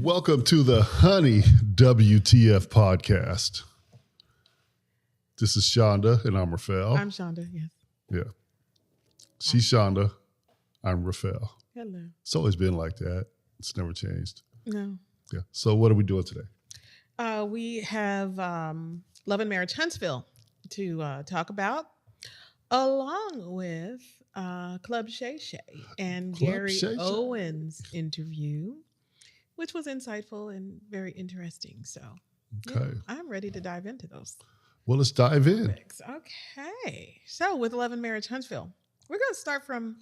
Welcome to the Honey WTF podcast. This is Shonda, and I'm Rafael. I'm Shonda, yes. Yeah. She's Shonda. I'm Rafael. Hello. It's always been like that. It's never changed. No. Yeah. So what are we doing today? We have Love and Marriage Huntsville to talk about, along with Club Shay and Club Gary Shay Shay. Owens' interview, which was insightful and very interesting. So Okay. I'm ready to dive into those Well, let's dive in. topics. Okay. So with Love and Marriage Huntsville, we're going to start from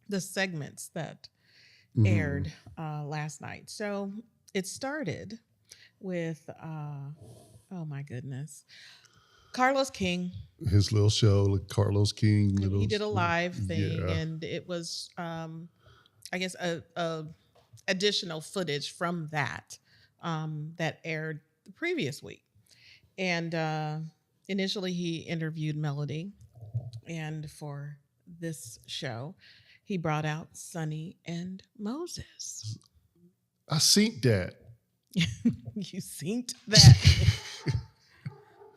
the segments that aired last night. So it started with, oh my goodness, Carlos King. His little show, like Carlos King. He did a live thing, Yeah. and it was, I guess, a additional footage from that that aired the previous week. And initially, he interviewed Melody, and for this show, he brought out Sonny and Moses. I seen that. You synced that.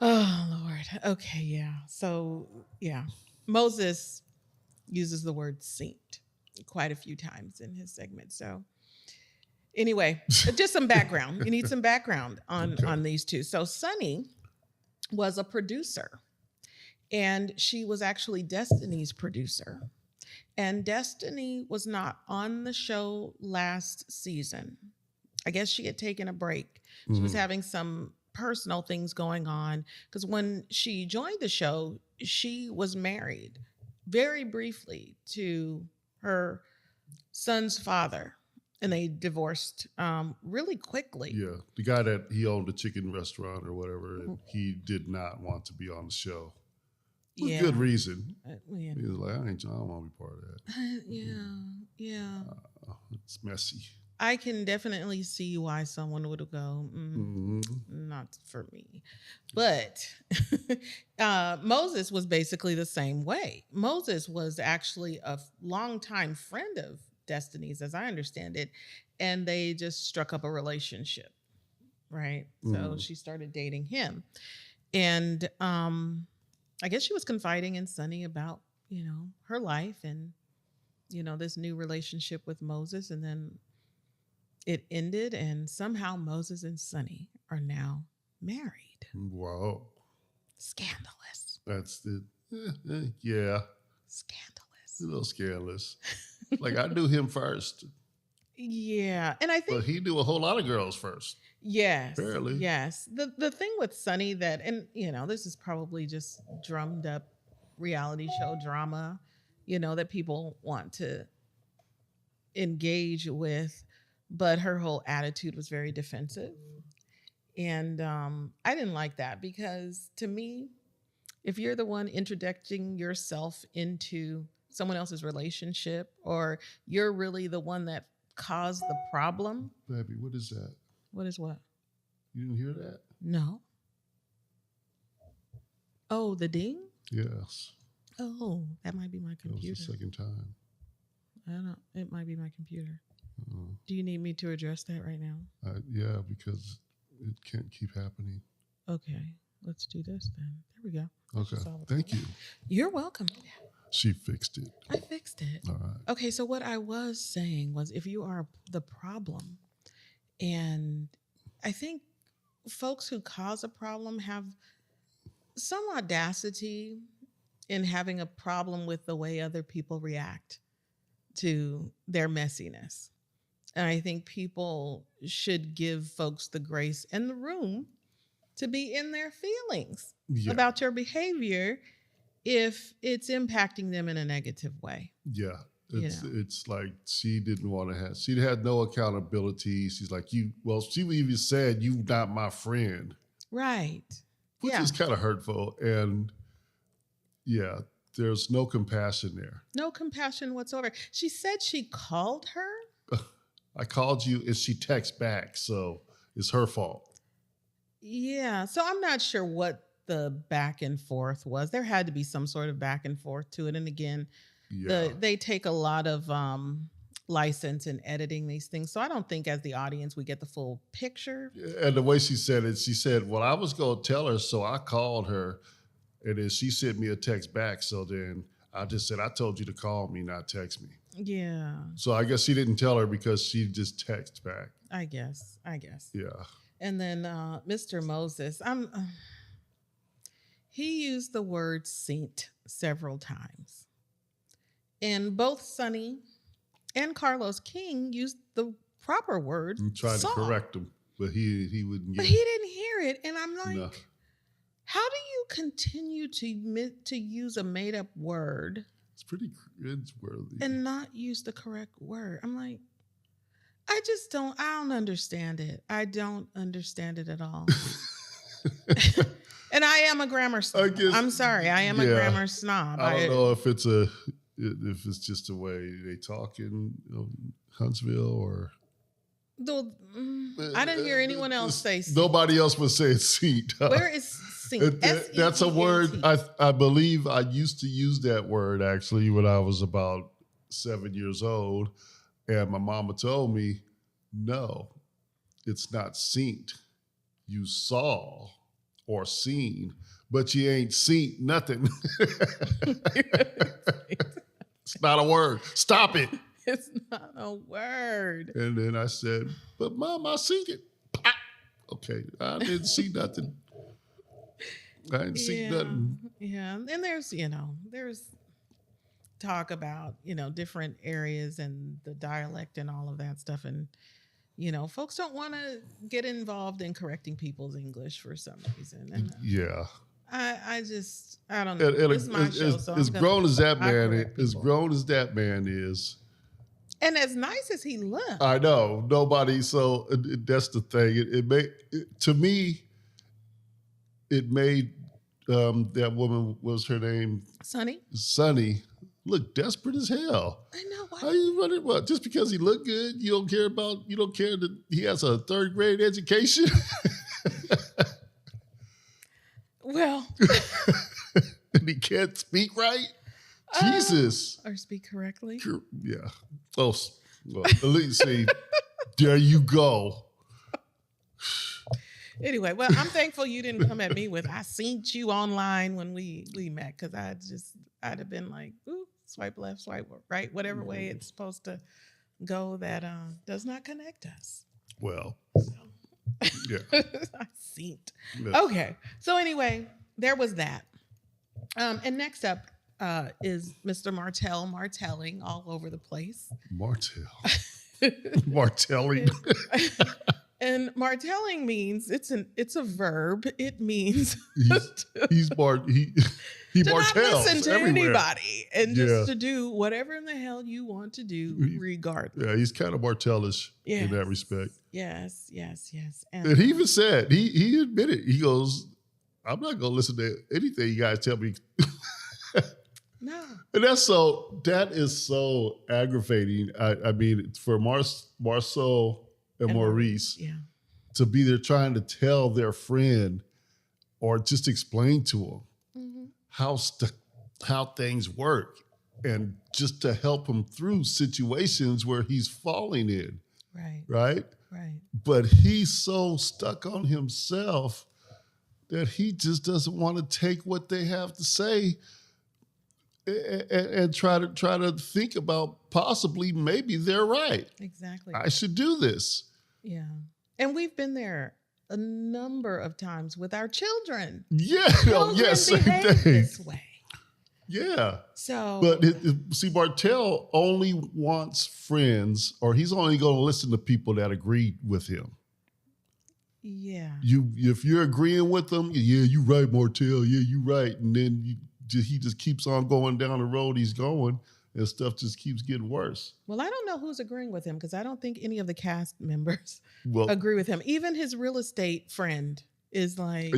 Oh, Lord. Okay, yeah. So, yeah. Moses uses the word synced quite a few times in his segment. So, anyway, just some background. You need some background on these two. So, Sonny was a producer, and she was actually Destiny's producer. And Destiny was not on the show last season. I guess she had taken a break. She was having some personal things going on, because when she joined the show, she was married very briefly to her son's father, and they divorced really quickly. Yeah. The guy that he owned a chicken restaurant or whatever, and he did not want to be on the show. With good reason. Yeah. He was like, I don't want to be part of that. Yeah. It's messy. I can definitely see why someone would go, not for me. But Moses was basically the same way. Moses was actually a longtime friend of Destiny's, as I understand it, and they just struck up a relationship, right? So she started dating him. And I guess she was confiding in Sonny about, her life and, this new relationship with Moses. And then it ended, and somehow Moses and Sonny are now married. Wow. Scandalous. That's the, yeah. Scandalous. A little scandalous. Like, I knew him first. Yeah. And I think. But he knew a whole lot of girls first. Yes. Barely. Yes. The thing with Sonny that, and, this is probably just drummed up reality show drama, that people want to engage with. But her whole attitude was very defensive. And I didn't like that, because to me, if you're the one interjecting yourself into someone else's relationship, or you're really the one that caused the problem. Baby, what is that? What is what? You didn't hear that? No. Oh, the ding? Yes. Oh, that might be my computer. That was the second time. I don't know. It might be my computer. Do you need me to address that right now? Yeah, because it can't keep happening. Okay, let's do this then. There we go. Okay, thank you. You're welcome. She fixed it. I fixed it. All right. Okay, so what I was saying was, if you are the problem, and I think folks who cause a problem have some audacity in having a problem with the way other people react to their messiness. And I think people should give folks the grace and the room to be in their feelings about your behavior if it's impacting them in a negative way. Yeah. It's like she didn't want to have, she had no accountability. She's like, she even said, "You not my friend." Right. Which is kind of hurtful. And there's no compassion there. No compassion whatsoever. She said she called her. I called you, and she texts back, so it's her fault. Yeah, so I'm not sure what the back and forth was. There had to be some sort of back and forth to it. And again, they take a lot of license in editing these things. So I don't think as the audience we get the full picture. And the way she said it, she said, well, I was going to tell her, so I called her, and then she sent me a text back. So then I just said, I told you to call me, not text me. Yeah. So I guess she didn't tell her because she just texted back. I guess. Yeah. And then Mr. Moses, he used the word saint several times. And both Sonny and Carlos King used the proper word. I'm trying to correct him, but he wouldn't get But he didn't hear it. And I'm like, no. How do you continue to use a made up word? It's pretty cringeworthy. And not use the correct word. I'm like, I don't understand it. I don't understand it at all. And I am a grammar snob. I'm sorry. I am a grammar snob. I don't know if it's just the way they talk in Huntsville or. I didn't hear anyone else say seat. Nobody else would say seat. Where is seat? That's a word. I believe I used to use that word actually when I was about 7 years old. And my mama told me, no, it's not seen. You saw or seen, but you ain't seen nothing. It's not a word. Stop it. It's not a word. And then I said, but Mom, I seen it. Pop. Okay, I didn't see nothing. I didn't see nothing. Yeah, and there's talk about, different areas and the dialect and all of that stuff. And, folks don't want to get involved in correcting people's English for some reason. And yeah. I don't know. It's my show, so as grown as that man is. And as nice as he looked. I know. Nobody, so that's the thing. To me, it made that woman, what was her name? Sonny, look desperate as hell. I know. Why? How you running? What? Just because he looked good, you don't care that he has a 3rd grade education? Well. And he can't speak right? Jesus. Or speak correctly. Yeah. Oh, well, at least see, there you go. Anyway, well, I'm thankful you didn't come at me with, I seen you online when we met, because I'd have been like, ooh, swipe left, swipe right, whatever way it's supposed to go that does not connect us. Well, yeah. I seen it. Yeah. Okay. So anyway, there was that. And next up is Mr. martelling all over the place. Martelling. And martelling means it's a verb. It means he to not listen to everywhere. anybody and just to do whatever in the hell you want to do, regardless. Yeah, he's kind of martellish in that respect. Yes. And he even said, he admitted, he goes, I'm not going to listen to anything you guys tell me. No. And that is so aggravating. I mean, for Marceau and Maurice to be there trying to tell their friend or just explain to him how things work and just to help him through situations where he's falling in. Right. But he's so stuck on himself that he just doesn't want to take what they have to say and try to think about possibly maybe they're right. Exactly. I should do this. Yeah. And we've been there a number of times with our children. Yeah. Same thing. This way. Yeah. So, but see, Martell only wants friends, or he's only going to listen to people that agree with him. Yeah. If you're agreeing with them, yeah, you right, Martell. Yeah, you right, and then he just keeps on going down the road he's going, and stuff just keeps getting worse. Well, I don't know who's agreeing with him because I don't think any of the cast members agree with him. Even his real estate friend is like,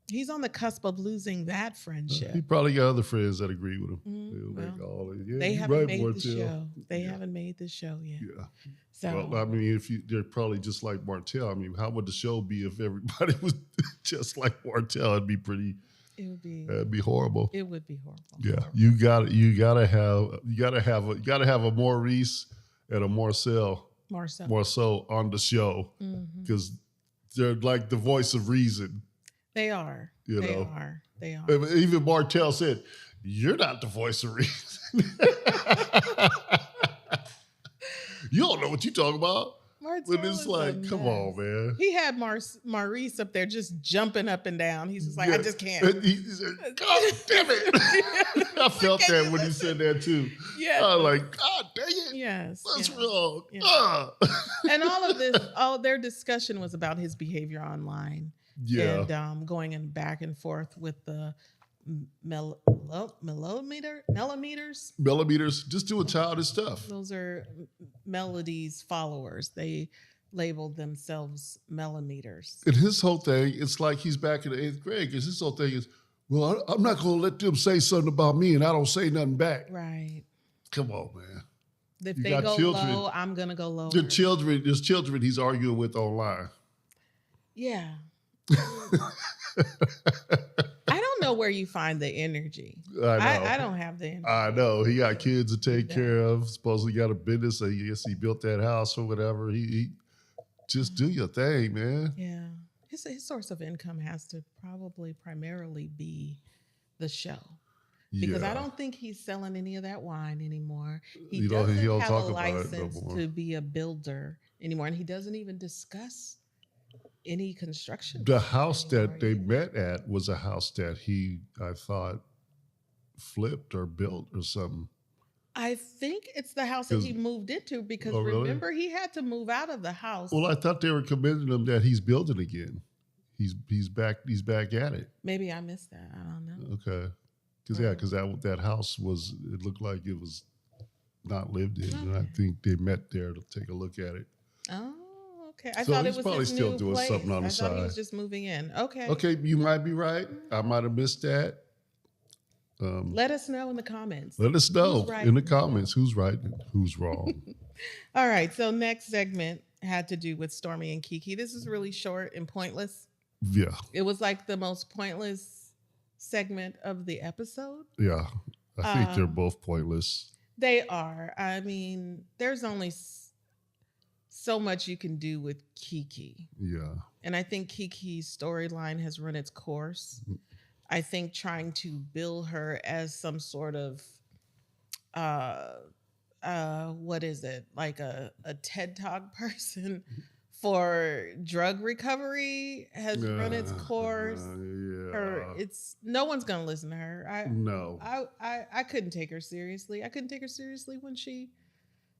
he's on the cusp of losing that friendship. He probably got other friends that agree with him. They haven't made the show. They haven't made the show yet. Yeah. So I mean, they're probably just like Martell. I mean, how would the show be if everybody was just like Martell? It'd be horrible. It would be horrible. Yeah, you gotta have a Maurice and a Marcel on the show because they're like the voice of reason. They are. You they know? are. They are. Even Martell said, "You're not the voice of reason. You don't know what you're talking about." Martell But it's like, come on, man. He had Maurice up there just jumping up and down. He's just like, I just can't. And he said, God damn it. I felt that when he said that too. Yeah. I was like, God dang it. Yes. What's wrong? Yeah. And all of this, their discussion was about his behavior online. Yeah. And going in back and forth with the Millimeters, just doing childish stuff. Those are Melody's followers. They labeled themselves millimeters. And his whole thing, it's like he's back in the 8th grade because his whole thing is, well, I'm not going to let them say something about me and I don't say nothing back. Right. Come on, man. If they go low, I'm going to go lower. There's children he's arguing with online. Yeah. I don't know where you find the energy. I know. I don't have the energy. I know. He got kids to take care of. Supposedly got a business. I guess he built that house or whatever. He just do your thing, man. Yeah. His source of income has to probably primarily be the show. Because I don't think he's selling any of that wine anymore. He doesn't have a license to be a builder anymore. And he doesn't even discuss any construction. The house that they met at was a house that I thought, flipped or built or something. I think it's the house that he moved into because remember, he had to move out of the house. Well, I thought they were commending him that he's building again. He's back at it. Maybe I missed that. I don't know. Okay. Because that house it looked like it was not lived in. Okay. And I think they met there to take a look at it. Oh. Okay, I thought it was probably his still new doing place. something on the side. I thought he was just moving in. Okay. Okay, you might be right. I might have missed that. Let us know in the comments. Let us know in the comments who's right and who's wrong. All right, so next segment had to do with Stormy and Kiki. This is really short and pointless. Yeah. It was like the most pointless segment of the episode. Yeah, I think they're both pointless. They are. I mean, there's only so much you can do with Kiki. Yeah. And I think Kiki's storyline has run its course. I think trying to bill her as some sort of, what is it? Like a TED Talk person for drug recovery has run its course. No one's going to listen to her. I couldn't take her seriously. I couldn't take her seriously when she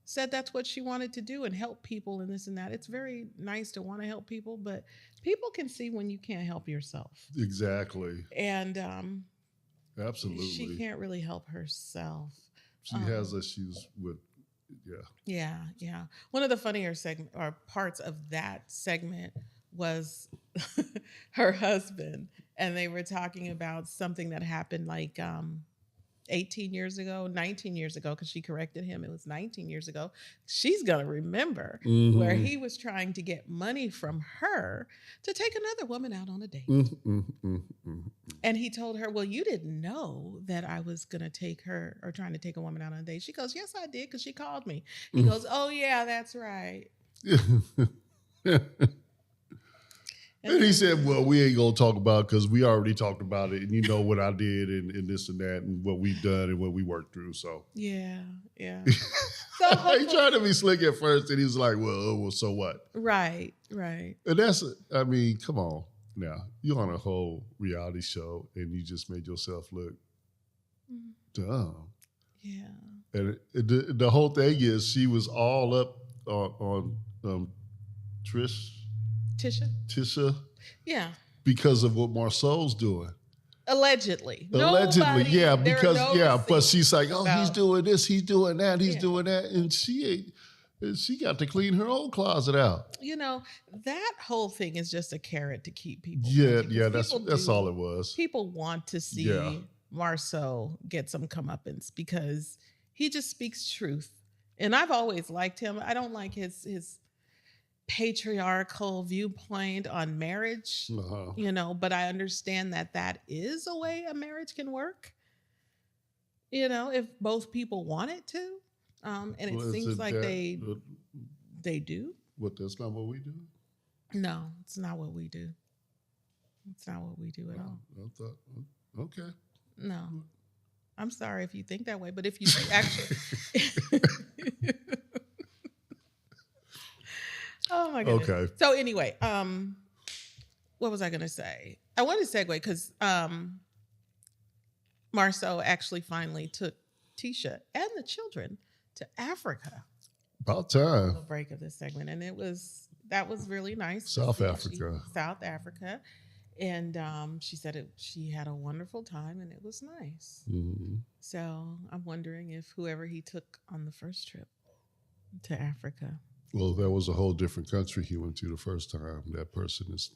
said that's what she wanted to do and help people and this and that. It's very nice to want to help people, but people can see when you can't help yourself. Exactly. And absolutely, she can't really help herself. She has issues with, yeah. One of the funnier parts of that segment was her husband, and they were talking about something that happened like 19 years ago, because she corrected him. It was 19 years ago. She's going to remember where he was trying to get money from her to take another woman out on a date. And he told her, well, you didn't know that I was going to take her or trying to take a woman out on a date. She goes, yes, I did, because she called me. He goes, oh, yeah, that's right. And he said, well, we ain't going to talk about it because we already talked about it. And you know what I did and this and that and what we've done and what we worked through. So, yeah. So he tried to be slick at first and he was like, well, so what? Right. And that's, I mean, come on now. You're on a whole reality show and you just made yourself look dumb. Yeah. And the whole thing is she was all up on Tisha. Yeah. Because of what Marceau's doing. Allegedly. Yeah. But she's like, oh, he's doing this, he's doing that, he's doing that. And she got to clean her own closet out. You know, that whole thing is just a carrot to keep people. Yeah, that's all it was. People want to see Marceau get some comeuppance because he just speaks truth. And I've always liked him. I don't like his patriarchal viewpoint on marriage, but I understand that is a way a marriage can work, if both people want it to. And it seems like they do. What? That's not what we do. No, it's not what we do. It's not what we do at all. I thought, okay. No, I'm sorry if you think that way, but if you actually, oh my goodness. Okay. So anyway, what was I going to say? I want to segue because Marceau actually finally took Tisha and the children to Africa. About time. The break of this segment, and that was really nice. South Africa. South Africa, and she said she had a wonderful time, and it was nice. Mm-hmm. So I'm wondering if whoever he took on the first trip to Africa. Well, that was a whole different country he went to the first time. That person is.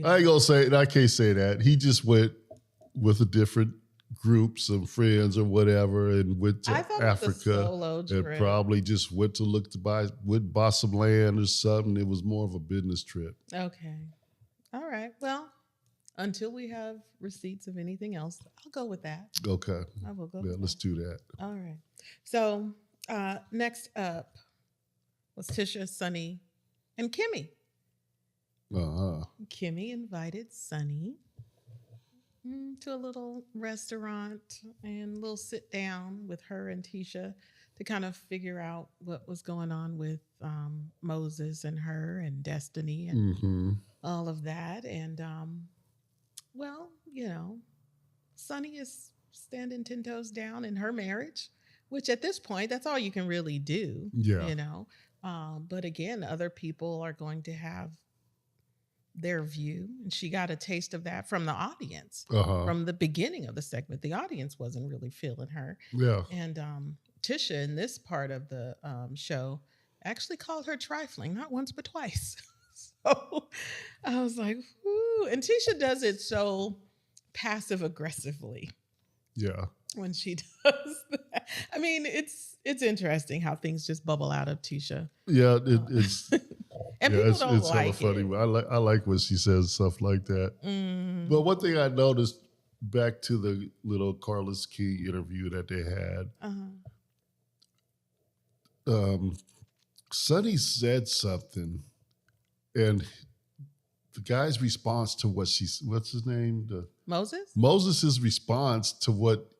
I ain't gonna say it. I can't say that. He just went with a different group, some friends or whatever, and went to Africa and probably just went to buy some land or something. It was more of a business trip. Okay. All right. Well, until we have receipts of anything else, I'll go with that. Okay. I will go. Yeah, let's do that. All right. So next up was Tisha, Sonny, and Kimmy. Kimmy invited Sonny to a little restaurant and a little sit down with her and Tisha to kind of figure out what was going on with Moses and her and Destiny and all of that. And, well, you know, Sonny is standing 10 toes down in her marriage, which at this point, that's all you can really do, you know. But again, other people are going to have their view, and she got a taste of that from the audience from the beginning of the segment. The audience wasn't really feeling her. Yeah. And Tisha in this part of the show actually called her trifling, not once but twice. So I was like, whoo. And Tisha does it so passive aggressively. Yeah. When she does that. I mean, it's interesting how things just bubble out of Tisha. Yeah, it's and people don't it's like funny. it. I like when she says stuff like that. But one thing I noticed back to the little Carlos King interview that they had, Sonny said something, and the guy's response to what's his name? Moses' response to what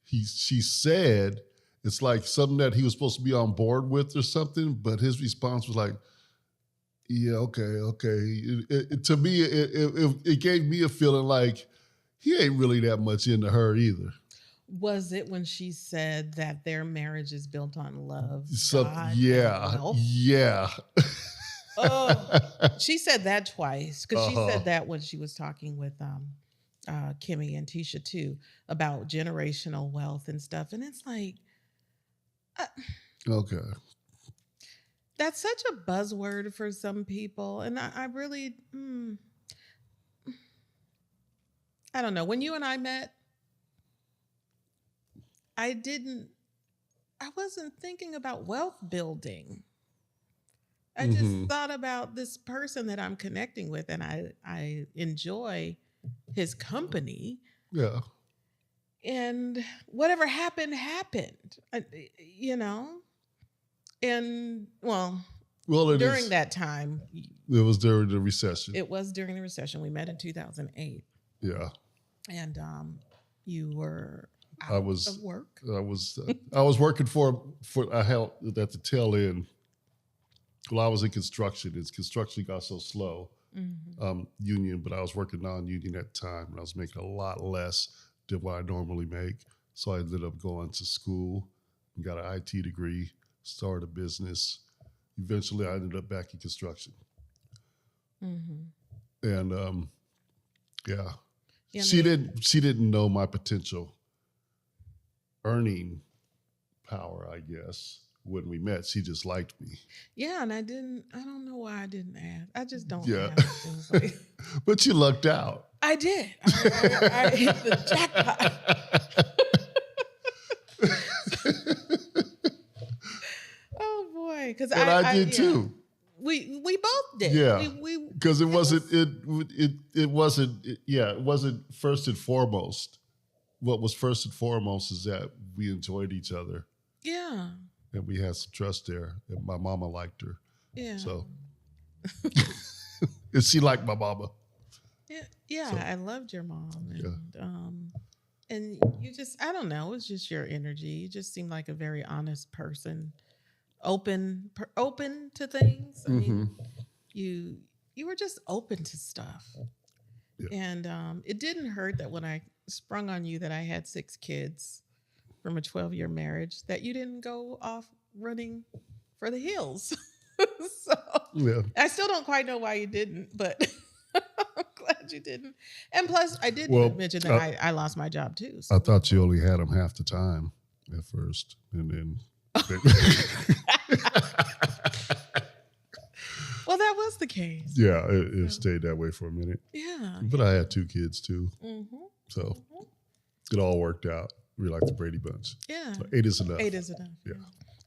she said, it's like something that he was supposed to be on board with or something, but his response was like, yeah, okay. To me, it gave me a feeling like he ain't really that much into her either. Was it when she said that their marriage is built on love? Yeah. Oh, she said that twice because she said that when she was talking with Kimmy and Tisha too about generational wealth and stuff, and it's like, okay, that's such a buzzword for some people, and I really, I don't know. When you and I met, I wasn't thinking about wealth building. I just thought about this person that I'm connecting with, and I enjoy his company. Yeah. And whatever happened, you know? And, well during that time. It was during the recession. It was during the recession. We met in 2008. Yeah. And you were out of work. I was working I helped at the tail end. Well, I was in construction. Construction got so slow, union, but I was working non-union at the time, and I was making a lot less than what I normally make. So I ended up going to school and got an IT degree, started a business. Eventually, I ended up back in construction. And she didn't know my potential earning power, I guess. When we met, she just liked me. Yeah, and I don't know why I didn't ask. I just don't ask. Like, but you lucked out. I did. I hit the jackpot. Oh boy, because I did too. We both did. Yeah, because it wasn't first and foremost what was first and foremost is that we enjoyed each other. Yeah. And we had some trust there. And my mama liked her. Yeah. So, and she liked my mama. Yeah. Yeah. So, I loved your mom. And, and you just, I don't know, it was just your energy. You just seemed like a very honest person, open to things. I mean, you were just open to stuff. Yeah. And it didn't hurt that when I sprung on you that I had 6 kids from a 12-year marriage, that you didn't go off running for the hills. So yeah. I still don't quite know why you didn't, but I'm glad you didn't. And plus, I did mention that I lost my job too. So. I thought you only had them half the time at first, and then. Well, that was the case. Yeah, it stayed that way for a minute. Yeah. But I had 2 kids too. So it all worked out. We like the Brady Bunch. Yeah. So 8 is enough. 8 is enough. Yeah.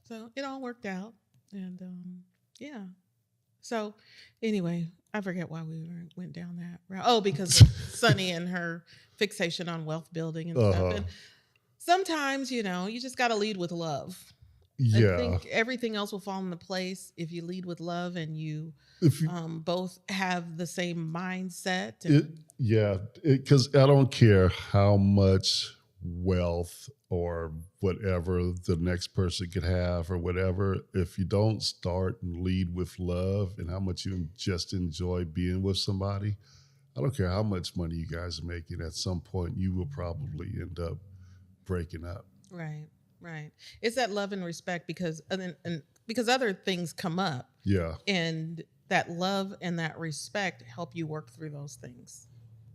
So it all worked out. And yeah. So anyway, I forget why we went down that route. Oh, because of Sunny and her fixation on wealth building and stuff. And sometimes, you just got to lead with love. Yeah. I think everything else will fall into place if you lead with love and you both have the same mindset. Because I don't care how much wealth or whatever the next person could have or whatever, if you don't start and lead with love and how much you just enjoy being with somebody, I don't care how much money you guys are making, at some point you will probably end up breaking up. Right. It's that love and respect because other things come up. Yeah. And that love and that respect help you work through those things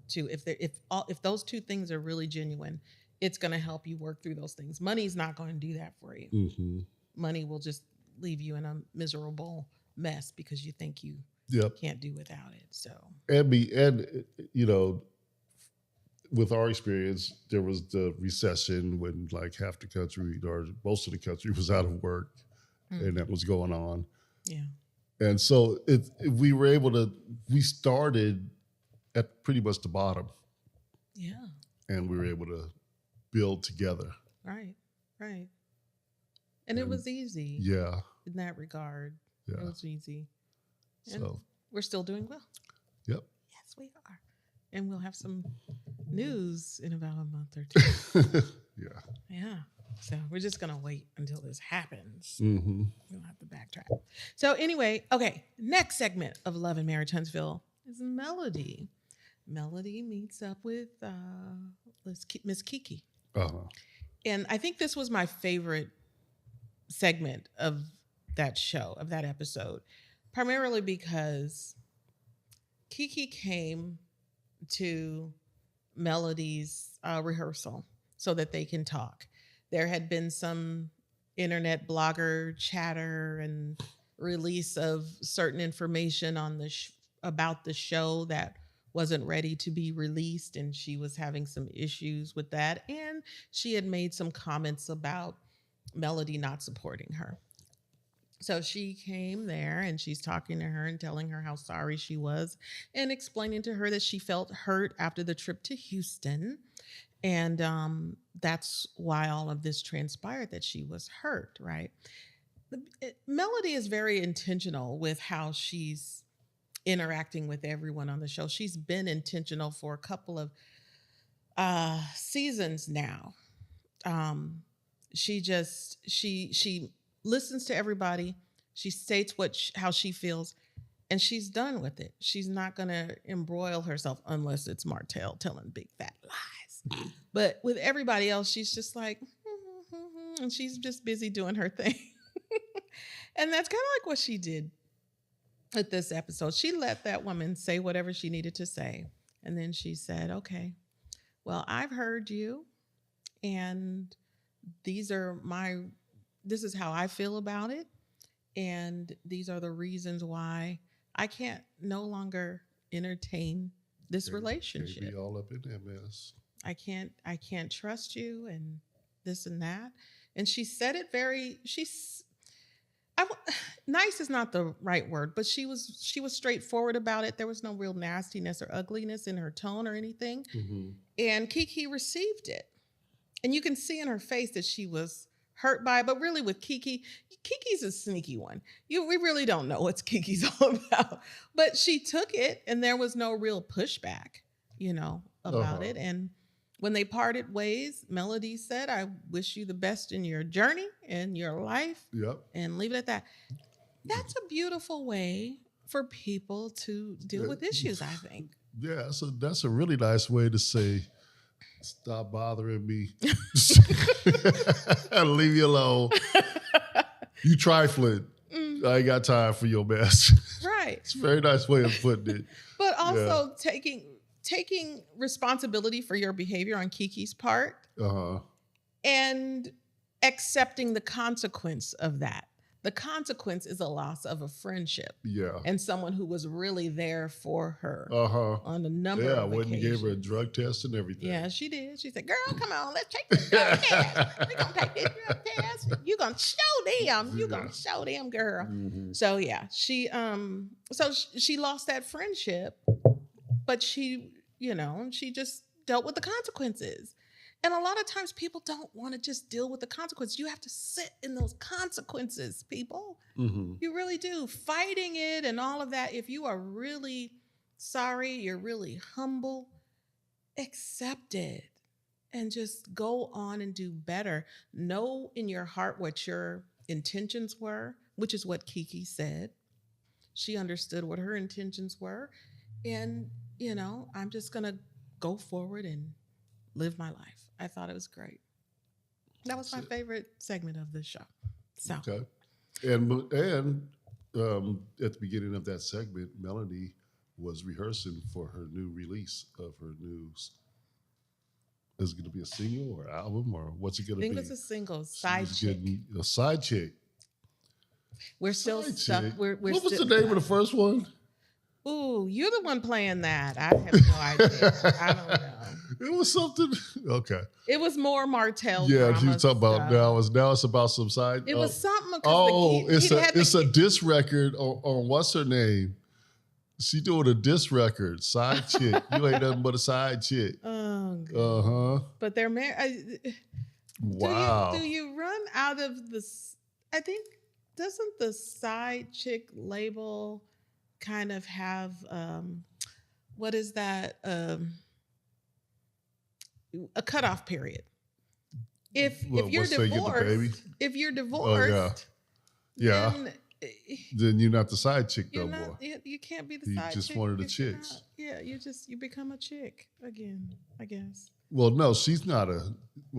too. If those 2 things are really genuine, it's going to help you work through those things. Money's not going to do that for you. Mm-hmm. Money will just leave you in a miserable mess because you think you can't do without it. So and with our experience, there was the recession when like half the country or most of the country was out of work, and that was going on. Yeah. And so we started at pretty much the bottom. Yeah. And we were able to build together. Right. And it was easy. Yeah. In that regard. Yeah. It was easy. And so we're still doing well. Yep. Yes, we are. And we'll have some news in about a month or 2. Yeah. So we're just going to wait until this happens. Mm-hmm. We'll have to backtrack. So anyway, okay. Next segment of Love and Marriage Huntsville is Melody. Melody meets up with Miss Kiki. Uh-huh. And I think this was my favorite segment of that show, of that episode, primarily because Kiki came to Melody's rehearsal so that they can talk. There had been some internet blogger chatter and release of certain information on about the show that wasn't ready to be released, and she was having some issues with that. And she had made some comments about Melody not supporting her. So she came there and she's talking to her and telling her how sorry she was and explaining to her that she felt hurt after the trip to Houston. And that's why all of this transpired, that she was hurt, right? Melody is very intentional with how she's interacting with everyone on the show. She's been intentional for a couple of seasons now. She listens to everybody. She states how she feels, and she's done with it. She's not going to embroil herself unless it's Martell telling big fat lies. But with everybody else, she's just like, and she's just busy doing her thing. And that's kind of like what she did at this episode. She let that woman say whatever she needed to say. And then she said, okay, well, I've heard you, and this is how I feel about it. And these are the reasons why I can't no longer entertain this relationship. Be all up in that mess. I can't trust you and this and that. And she said it nice is not the right word, but she was straightforward about it. There was no real nastiness or ugliness in her tone or anything. Mm-hmm. And Kiki received it. And you can see in her face that she was hurt by it. But really with Kiki's a sneaky one. We really don't know what Kiki's all about. But she took it and there was no real pushback, about it. And when they parted ways, Melody said, I wish you the best in your journey and your life. Yep. And leave it at that. That's a beautiful way for people to deal with issues, I think. Yeah, so that's a really nice way to say, stop bothering me. Leave you alone. You trifling. I ain't got time for your mess. Right. It's a very nice way of putting it. But also taking responsibility for your behavior on Kiki's part and accepting the consequence of that. The consequence is a loss of a friendship. Yeah. And someone who was really there for her on a number of occasions. Yeah, when gave her a drug test and everything. Yeah, she did. She said, girl, come on, let's take this drug test. We're going to take this drug test. You're going to show them. You're going to show them, girl. Mm-hmm. So, yeah, she lost that friendship, but she just dealt with the consequences. And a lot of times people don't want to just deal with the consequences. You have to sit in those consequences, people. Mm-hmm. You really do. Fighting it and all of that. If you are really sorry, you're really humble, accept it and just go on and do better. Know in your heart what your intentions were, which is what Kiki said. She understood what her intentions were. And, I'm just going to go forward and live my life. I thought it was great. That was my favorite segment of the show. So. Okay. And at the beginning of that segment, Melanie was rehearsing for her new release of her news. Is it going to be a single or album or what's it going to be? I think it's a single, Side Chick. A Side Chick. We're still stuck. What was the name of the first one? Ooh, you're the one playing that. I have no idea. I don't know. It was something. Okay. It was more Martell. Yeah, you talking about now it's about some side. It was something. It's a diss record on what's her name? She doing a diss record. Side Chick. You ain't nothing but a side chick. Oh. But they're married. Wow. Do you run out of this? I think doesn't the Side Chick label kind of have what is that? A cutoff period. If you're divorced, then you're not the side chick no more. You can't be the side chick. You just wanted the chicks. You become a chick again, I guess. Well, no, she's not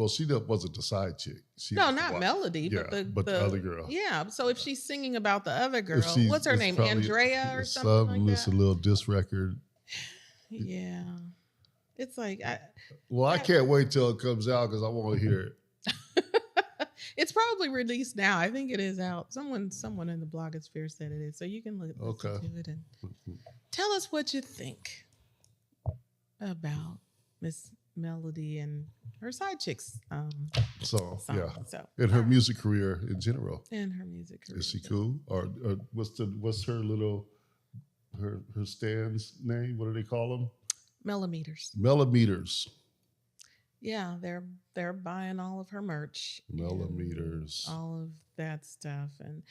she wasn't the side chick. Not Melody, but the other girl. Yeah, so if she's singing about the other girl, what's her name? Andrea or something like that? It's a little diss record. Yeah. It's like I can't wait till it comes out because I want to hear it. It's probably released now. I think it is out. Someone in the blogosphere said it is, so you can listen to it and tell us what you think about Miss Melody and her side chicks. So, and her music career in general. Is she cool? Or what's her little her stand's name? What do they call them? Millimeters. Yeah, they're buying all of her merch. Millimeters. All of that stuff. And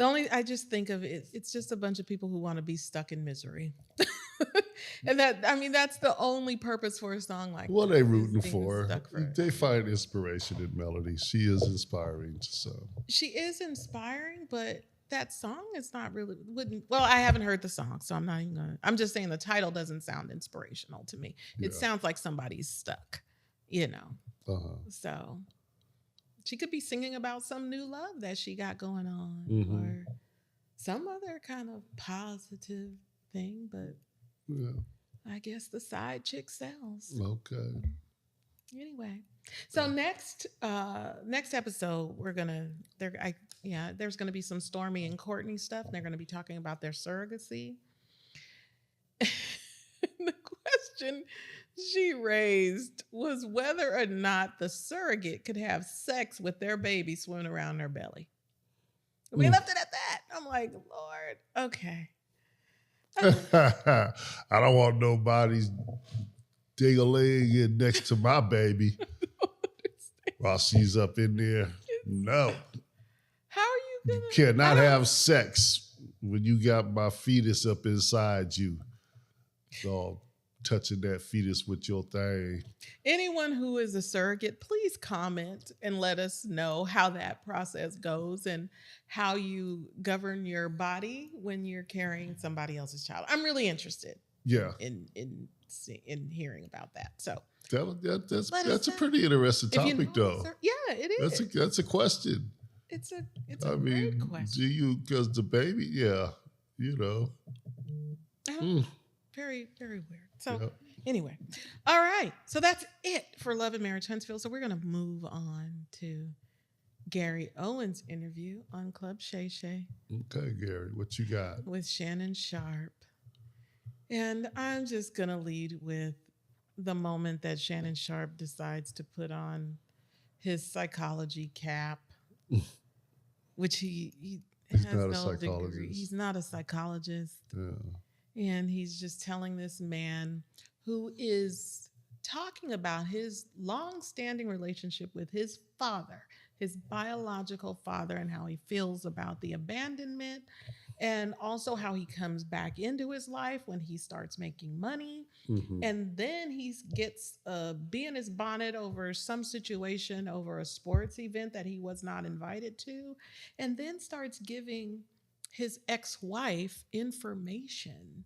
I just think of it, it's just a bunch of people who want to be stuck in misery. And that's the only purpose for a song like that. What are they rooting for? They find inspiration in Melody. She is inspiring. So she is inspiring, but that song is not really I haven't heard the song, so I'm not even gonna. I'm just saying the title doesn't sound inspirational to me. It sounds like somebody's stuck, So she could be singing about some new love that she got going on, or some other kind of positive thing. But I guess the side chick sells. Okay. Anyway, so next episode there's gonna be some Stormy and Courtney stuff. And they're gonna be talking about their surrogacy. The question she raised was whether or not the surrogate could have sex with their baby swimming around their belly. We left it at that. I'm like, Lord, okay. I don't want nobody's ding-a-ling in next to my baby while she's up in there. No. How are you gonna? You cannot have sex when you got my fetus up inside you. So touching that fetus with your thing. Anyone who is a surrogate, please comment and let us know how that process goes and how you govern your body when you're carrying somebody else's child. I'm really interested. Yeah. In hearing about that. So that's a pretty interesting topic, though. Yeah, it is. That's a question. It's a great question. Do you, because the baby, Very, very weird. So anyway, all right. So that's it for Love and Marriage Huntsville. So we're going to move on to Gary Owens' interview on Club Shay Shay. Okay, Gary, what you got? With Shannon Sharpe. And I'm just going to lead with the moment that Shannon Sharpe decides to put on his psychology cap, which he has no degree. He's not a psychologist. Yeah. And he's just telling this man who is talking about his long-standing relationship with his father, his biological father, and how he feels about the abandonment, and also how he comes back into his life when he starts making money. Mm-hmm. And then he gets a bee in his bonnet over some situation, over a sports event that he was not invited to, and then starts giving his ex-wife information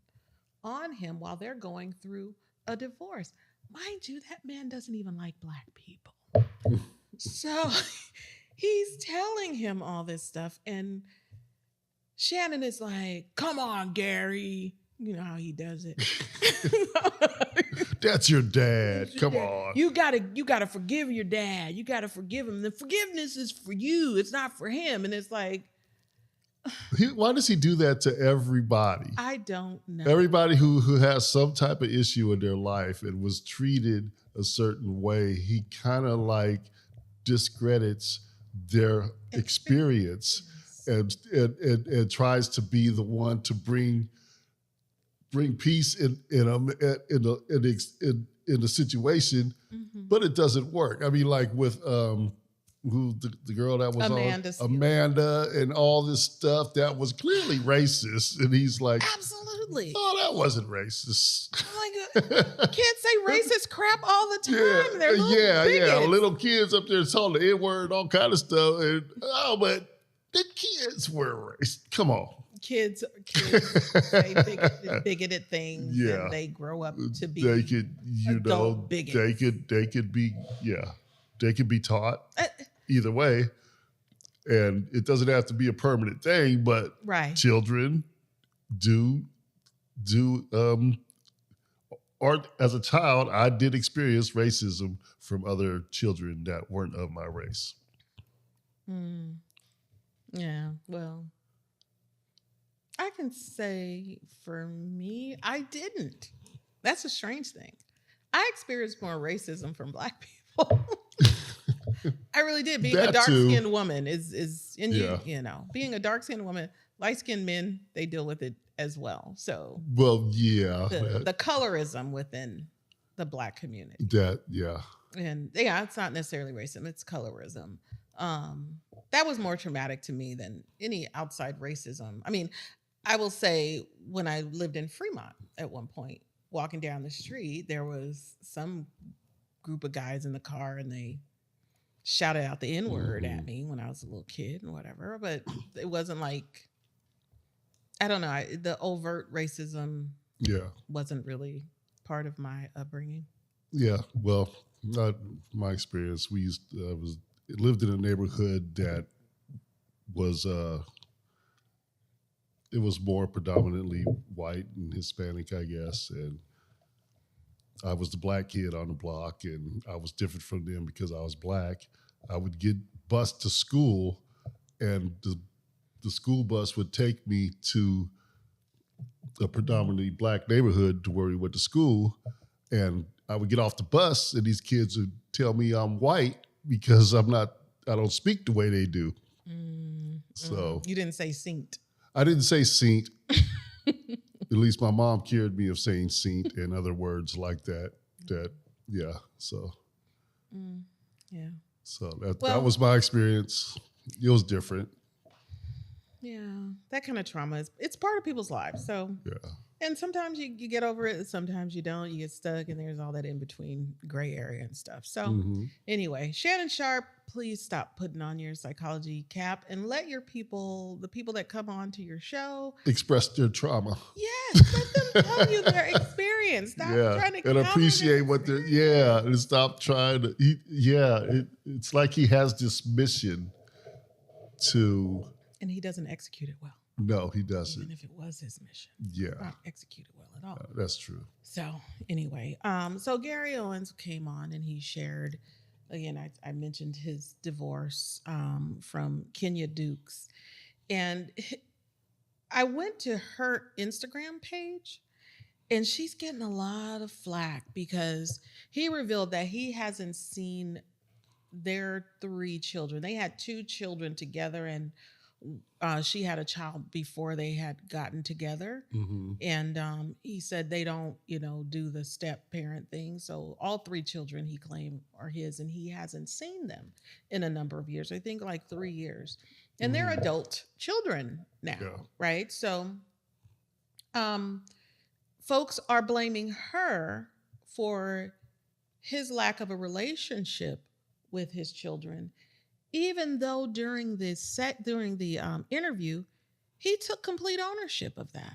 on him while they're going through a divorce. Mind you, that man doesn't even like Black people. So he's telling him all this stuff, and Shannon is like, come on, Gary. You know how he does it. That's your dad. Come on. You gotta forgive your dad. You gotta forgive him. The forgiveness is for you. It's not for him. And it's like, why does he do that to everybody? I don't know. Everybody who has some type of issue in their life and was treated a certain way, he kind of like discredits their experience and tries to be the one to bring peace in the situation, mm-hmm. but it doesn't work. I mean, like with who the girl that was Amanda and all this stuff that was clearly racist, and he's like, absolutely, oh, that wasn't racist. Oh my God, kids say racist crap all the time. They're bigots. Little kids up there telling the N-word, all kind of stuff, and but the kids were racist. Come on. Kids say bigoted things, and they grow up to be adult bigots. They could be taught either way, and it doesn't have to be a permanent thing. But children do. Or as a child, I did experience racism from other children that weren't of my race. Yeah, well, I can say for me, I didn't. That's a strange thing. I experienced more racism from Black people. I really did. Being a dark-skinned woman is being a dark-skinned woman, light-skinned men, they deal with it as well. So, the colorism within the Black community. And it's not necessarily racism; it's colorism. That was more traumatic to me than any outside racism. I mean, I will say when I lived in Fremont at one point, walking down the street, there was some group of guys in the car, and they shouted out the N-word at me when I was a little kid and whatever. But it wasn't like, I don't know, the overt racism wasn't really part of my upbringing. Yeah, well, not my experience. We lived in a neighborhood that was it was more predominantly white and Hispanic, I guess, and I was the Black kid on the block, and I was different from them because I was Black. I would get bused to school, and the school bus would take me to a predominantly Black neighborhood to where we went to school, and I would get off the bus, and these kids would tell me I'm white because I don't speak the way they do. So you didn't say Saint. I didn't say Saint. At least my mom cured me of saying Saint and other words like that. that, yeah. So, yeah. So that was my experience. It was different. Yeah, that kind of trauma it's part of people's lives. So yeah, and sometimes you get over it, and sometimes you don't. You get stuck, and there's all that in between gray area and stuff. So anyway, Shannon Sharp, please stop putting on your psychology cap and let the people that come on to your show express their trauma. Yes, let them tell you their experience. Stop trying to and appreciate what they're and stop trying to. It's like he has this mission to, and he doesn't execute it well. No, he doesn't. Even if it was his mission, not executed well at all. That's true. So anyway, so Gary Owens came on and he shared. Again, I mentioned his divorce from Kenya Dukes, and I went to her Instagram page, and she's getting a lot of flack because he revealed that he hasn't seen their 3 children. They had 2 children together, and she had a child before they had gotten together. And he said they don't, do the step parent thing. So all 3 children he claimed are his, and he hasn't seen them in a number of years. I think like 3 years. And they're adult children now, right? So folks are blaming her for his lack of a relationship with his children, even though during the interview, he took complete ownership of that.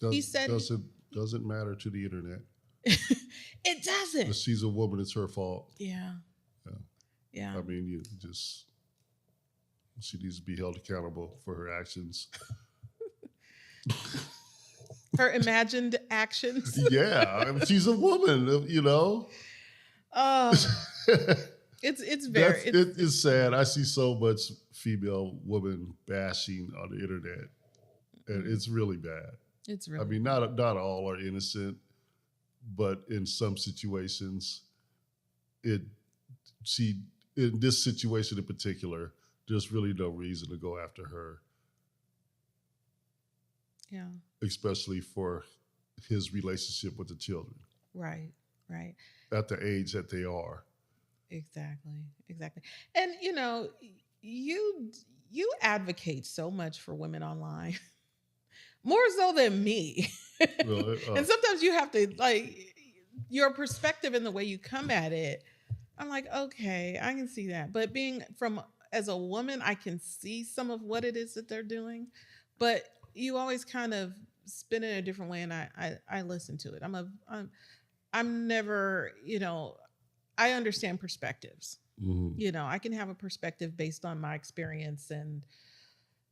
He said doesn't matter to the internet. It doesn't. If she's a woman, it's her fault. Yeah. I mean, she needs to be held accountable for her actions. Her imagined actions. I mean, she's a woman, It's very. It's sad. I see so much female woman bashing on the internet, and it's really bad. It's really. I mean, not all are innocent, but in some situations, in this situation in particular, there's really no reason to go after her. Yeah. Especially for his relationship with the children. Right. At the age that they are. Exactly. And you advocate so much for women online, more so than me. Really? And sometimes you have to, like, your perspective and the way you come at it. I'm like, okay, I can see that. But as a woman, I can see some of what it is that they're doing. But you always kind of spin it in a different way, and I listen to it. I'm never, I understand perspectives. I can have a perspective based on my experience and,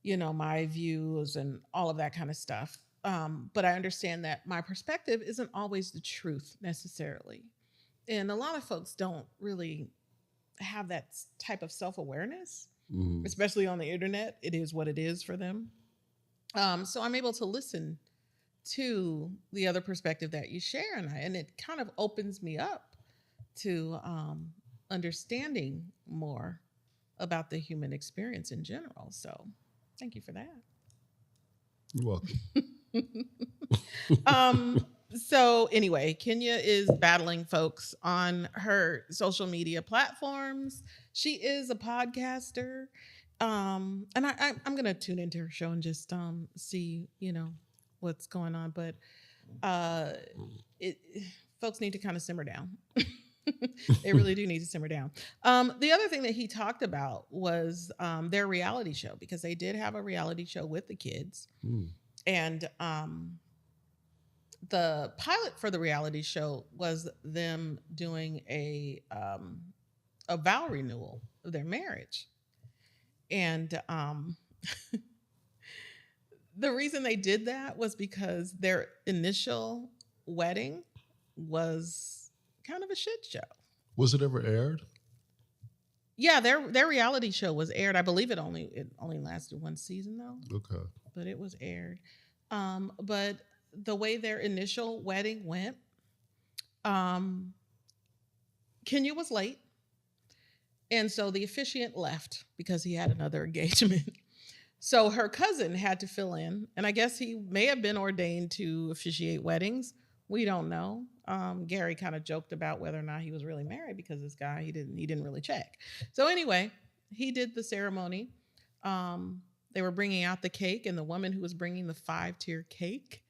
my views and all of that kind of stuff. But I understand that my perspective isn't always the truth necessarily. And a lot of folks don't really have that type of self-awareness, especially on the internet. It is what it is for them. So I'm able to listen to the other perspective that you share, and it kind of opens me up to understanding more about the human experience in general. So thank you for that. You're welcome. So anyway, Kenya is battling folks on her social media platforms. She is a podcaster. And I'm going to tune into her show and just see, what's going on. But folks need to kind of simmer down. They really do need to simmer down. The other thing that he talked about was their reality show, because they did have a reality show with the kids. And the pilot for the reality show was them doing a vow renewal of their marriage. And the reason they did that was because their initial wedding was kind of a shit show. Was it ever aired? Yeah, their reality show was aired. I believe it only lasted 1 season though. Okay. But it was aired. But the way their initial wedding went, Kenya was late. And so the officiant left because he had another engagement. So her cousin had to fill in. And I guess he may have been ordained to officiate weddings. We don't know. Gary kind of joked about whether or not he was really married because this guy he didn't really check. So anyway, he did the ceremony. They were bringing out the cake, and the woman who was bringing the 5-tier cake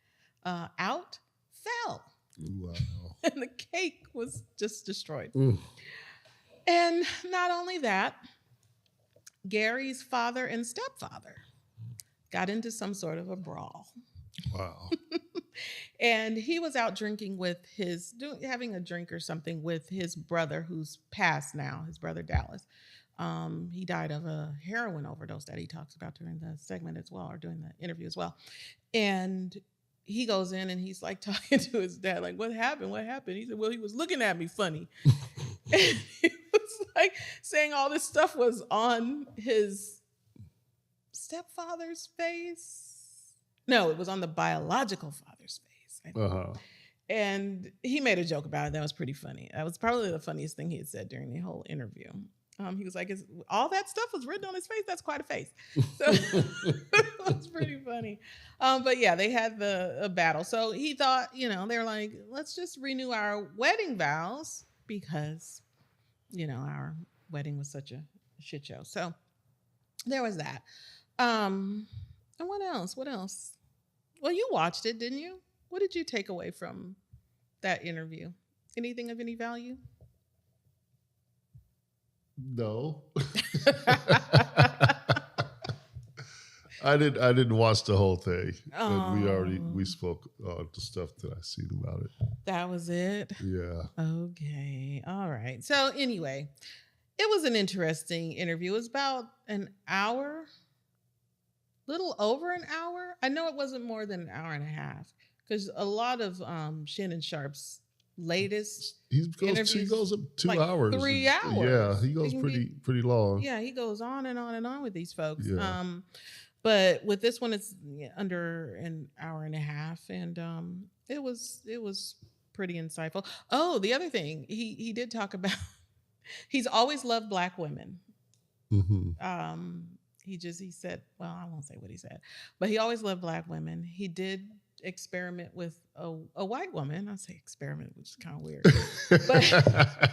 out fell. Wow. And the cake was just destroyed. Ooh. And not only that, Gary's father and stepfather got into some sort of a brawl. Wow. And he was out drinking with having a drink or something with his brother who's passed now, his brother Dallas. He died of a heroin overdose that he talks about during the segment as well, or during the interview as well. And he goes in and he's like talking to his dad, like, what happened? What happened? He said, well, he was looking at me funny. And he was like saying all this stuff was on his stepfather's face. No, it was on the biological father's face. I think. Uh-huh. And he made a joke about it. That was pretty funny. That was probably the funniest thing he had said during the whole interview. He was like, all that stuff was written on his face? That's quite a face. So it was pretty funny. But yeah, they had a battle. So he thought, they're like, let's just renew our wedding vows because, our wedding was such a shit show. So there was that. And what else? Well, you watched it, didn't you? What did you take away from that interview? Anything of any value? No. I didn't watch the whole thing. We spoke the stuff that I seen about it. That was it? Yeah. Okay. All right. So anyway, it was an interesting interview. It was about an hour, little over an hour. I know it wasn't more than an hour and a half because a lot of Shannon Sharp's latest he goes up 2 hours. 3 hours. Yeah, he goes pretty long. Yeah, he goes on and on and on with these folks. Yeah. But with this one, it's under an hour and a half, and it was pretty insightful. Oh, the other thing he did talk about, he's always loved Black women. Mm-hmm. He said, well, I won't say what he said, but he always loved Black women. He did experiment with a white woman. I say experiment, which is kind of weird. But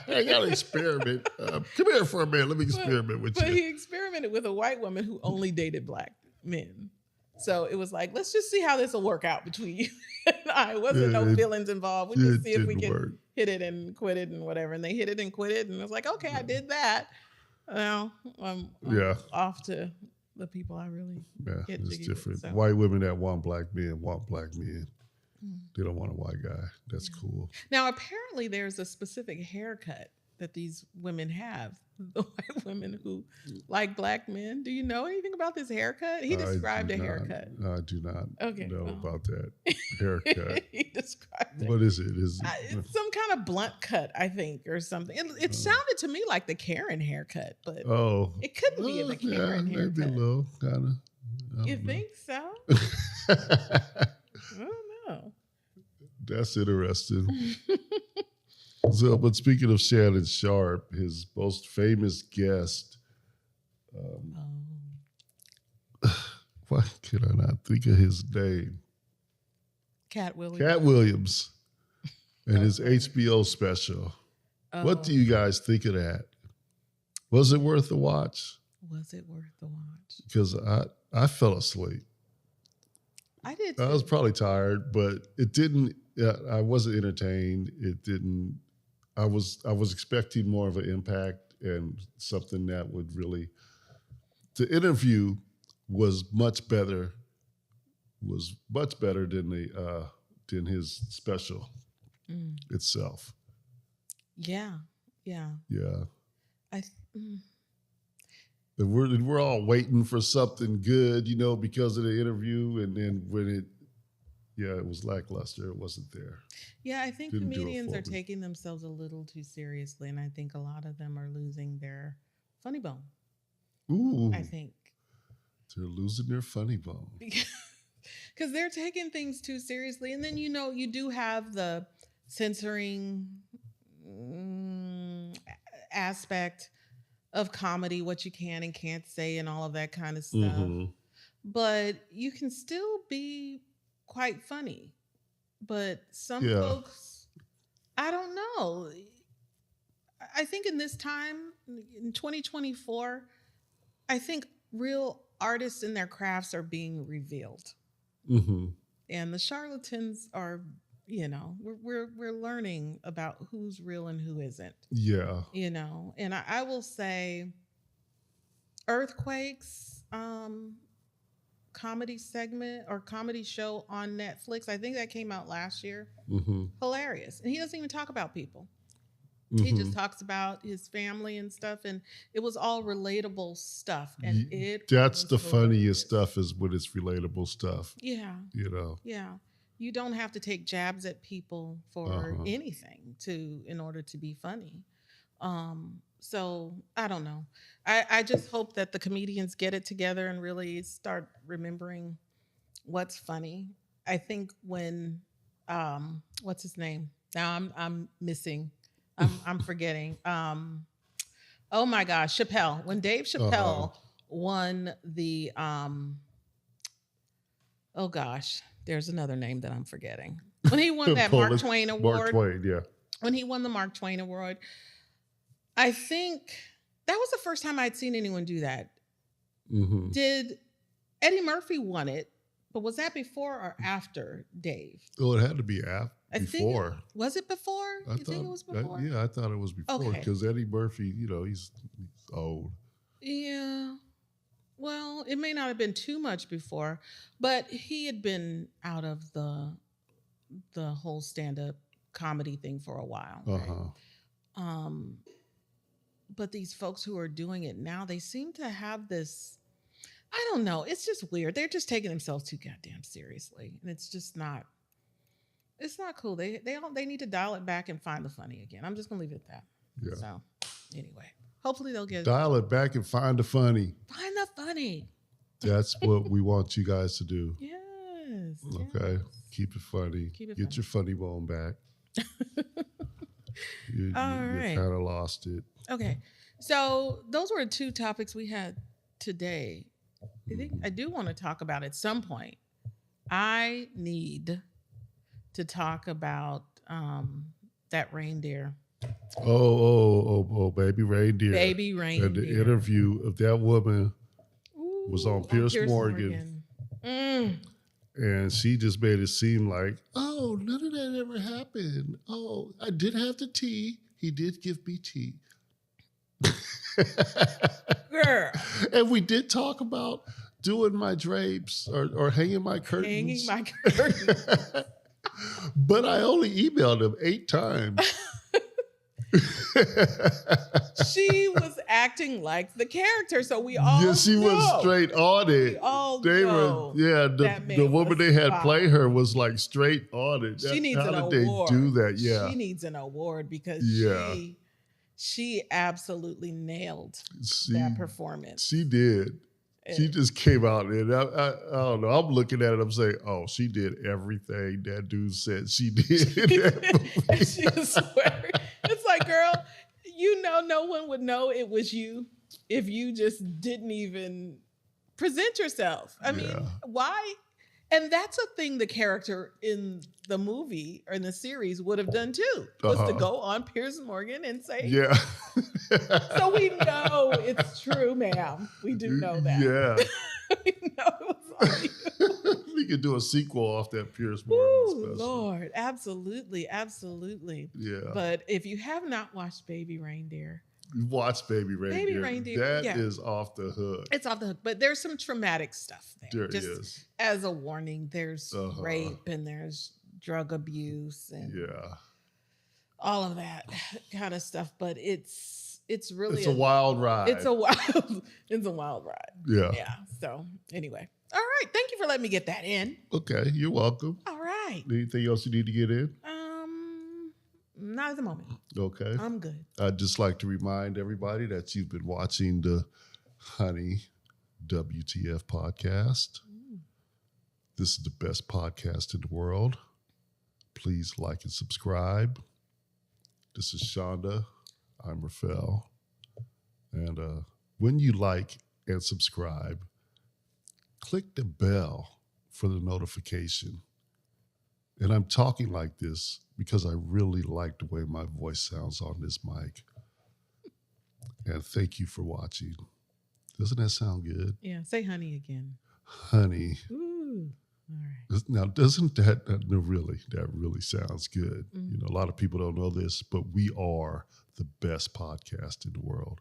I got to experiment. Come here for a minute. Let me experiment with you. But he experimented with a white woman who only dated Black men. So it was like, let's just see how this will work out between you and I. Wasn't no feelings involved. We just see if we can hit it and quit it and whatever. And they hit it and quit it. And I was like, okay, I did that. Now I'm off to the people I really get it's different. With, so. White women that want black men. They don't want a white guy. That's cool. Now, apparently there's a specific haircut that these women have. The white women who like Black men. Do you know anything about this haircut? He described a haircut. I do not know about that haircut. He described it. What is it? It's some kind of blunt cut, I think, or something. It sounded to me like the Karen haircut, but it couldn't be the Karen haircut. Maybe a little, kind of. You think so? I don't know. That's interesting. So, but speaking of Shannon Sharp, his most famous guest, why can I not think of his name? Cat Williams. Cat Williams and his HBO special. What do you guys think of that? Was it worth the watch? Was it worth the watch? Because I fell asleep. I did. I was probably tired, but it didn't. I wasn't entertained. It didn't. I was expecting more of an impact and something that would really. The interview was much better. Was much better than his special itself. Yeah. We're all waiting for something good, because of the interview, and then when it was lackluster. It wasn't there. Yeah, I think comedians are taking themselves a little too seriously, and I think a lot of them are losing their funny bone. Ooh, I think they're losing their funny bone because they're taking things too seriously, and then you do have the censoring aspect of comedy, what you can and can't say, and all of that kind of stuff. Mm-hmm. But you can still be quite funny. but some Yeah. folks, I don't know. I think in this time, in 2024, I think real artists in their crafts are being revealed. Mm-hmm. And the charlatans are, we're learning about who's real and who isn't. Yeah. And I will say Earthquakes comedy segment or comedy show on Netflix. I think that came out last year. Mm-hmm. Hilarious. And he doesn't even talk about people. Mm-hmm. He just talks about his family and stuff, and it was all relatable stuff. And that's the hilarious. funniest stuff is when it's relatable stuff. Yeah. Yeah. You don't have to take jabs at people for anything in order to be funny. So I don't know. I just hope that the comedians get it together and really start remembering what's funny. I think when what's his name? Now I'm missing. I'm forgetting. Oh my gosh, Chappelle. When Dave Chappelle won the oh gosh, there's another name that I'm forgetting. When he won that Mark Twain Award. Mark Twain, yeah. When he won the Mark Twain Award, I think that was the first time I'd seen anyone do that. Mm-hmm. Did Eddie Murphy won it, but was that before or after Dave? Well, it had to be before. Was it before? You think it was before? I thought it was before because Eddie Murphy, he's old. Yeah. Well, it may not have been too much before, but he had been out of the whole stand-up comedy thing for a while. Right? But these folks who are doing it now, they seem to have this, I don't know, it's just weird. They're just taking themselves too goddamn seriously. And it's just not, it's not cool. They need to dial it back and find the funny again. I'm just going to leave it at that. Yeah. So anyway, hopefully they'll get dial it back and find the funny. Find the funny. That's what we want you guys to do. Yes. Okay. Yes. Keep it funny. Get your funny bone back. You kind of lost it. Okay. So those were 2 topics we had today. I think I do want to talk about at some point. I need to talk about that reindeer. Oh, baby reindeer. Baby reindeer. And the interview of that woman was on Piers Morgan. And she just made it seem like, oh, none of that ever happened. Oh, I did have the tea. He did give me tea. Girl. And we did talk about doing my drapes or hanging my curtains. Hanging my curtains. But I only emailed him 8 times. She was acting like the character, so we all know. She was straight on it. We all know. The woman they had play her was like straight on it. She needs an award. How did they do that? Yeah. She needs an award because she absolutely nailed that performance. She did. She just came out and I don't know. I'm looking at it. I'm saying, oh, she did everything that dude said she did. She was swearing. It's like, girl, no one would know it was you if you just didn't even present yourself. I mean, why? And that's a thing the character in the movie or in the series would have done too, was to go on Piers Morgan and say, yeah. So we know it's true, ma'am. We do know that. Yeah. We know it was on you. We could do a sequel off that Piers Morgan special. Lord, absolutely, absolutely. Yeah. But if you have not watched Baby Reindeer, watch Baby Reindeer. Baby Reindeer. That is off the hook. It's off the hook, but there's some traumatic stuff there. There Just is. as a warning, there's rape and there's drug abuse and all of that kind of stuff. But it's really a wild ride. It's a wild ride. Yeah. Yeah. So anyway. All right. Thank you for letting me get that in. Okay, you're welcome. All right. Anything else you need to get in? Not at the moment. Okay. I'm good. I'd just like to remind everybody that you've been watching the Honey WTF podcast. This is the best podcast in the world. Please like and subscribe. This is Shonda. I'm Rafael. And when you like and subscribe, click the bell for the notification. And I'm talking like this because I really like the way my voice sounds on this mic. And thank you for watching. Doesn't that sound good? Yeah. Say honey again. Honey. Ooh. All right. Now, doesn't that really sounds good? Mm-hmm. You know, a lot of people don't know this, but we are the best podcast in the world.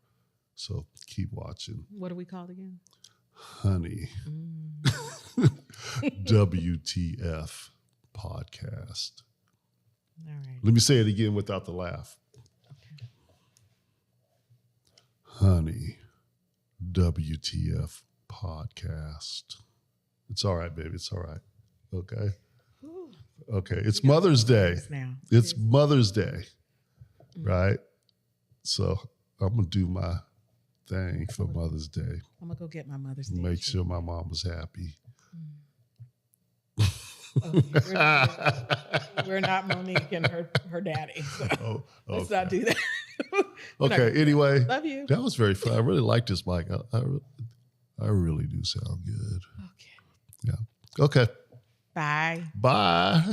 So keep watching. What are we called again? Honey. WTF podcast. All right. Let me say it again without the laugh. Okay. Honey. WTF podcast. It's all right, baby. It's all right. Okay. Ooh. Okay. It's Mother's Day. Now. It's Mother's Day. Right? So I'm going to do my thing for Mother's Day. I'm going to go get my Mother's Day. Make sure my mom was happy. We're not Monique and her daddy. So okay. Let's not do that. Okay. Anyway. Love you. That was very fun. I really like this mic. I really do sound good. Okay. Yeah. Okay. Bye. Bye.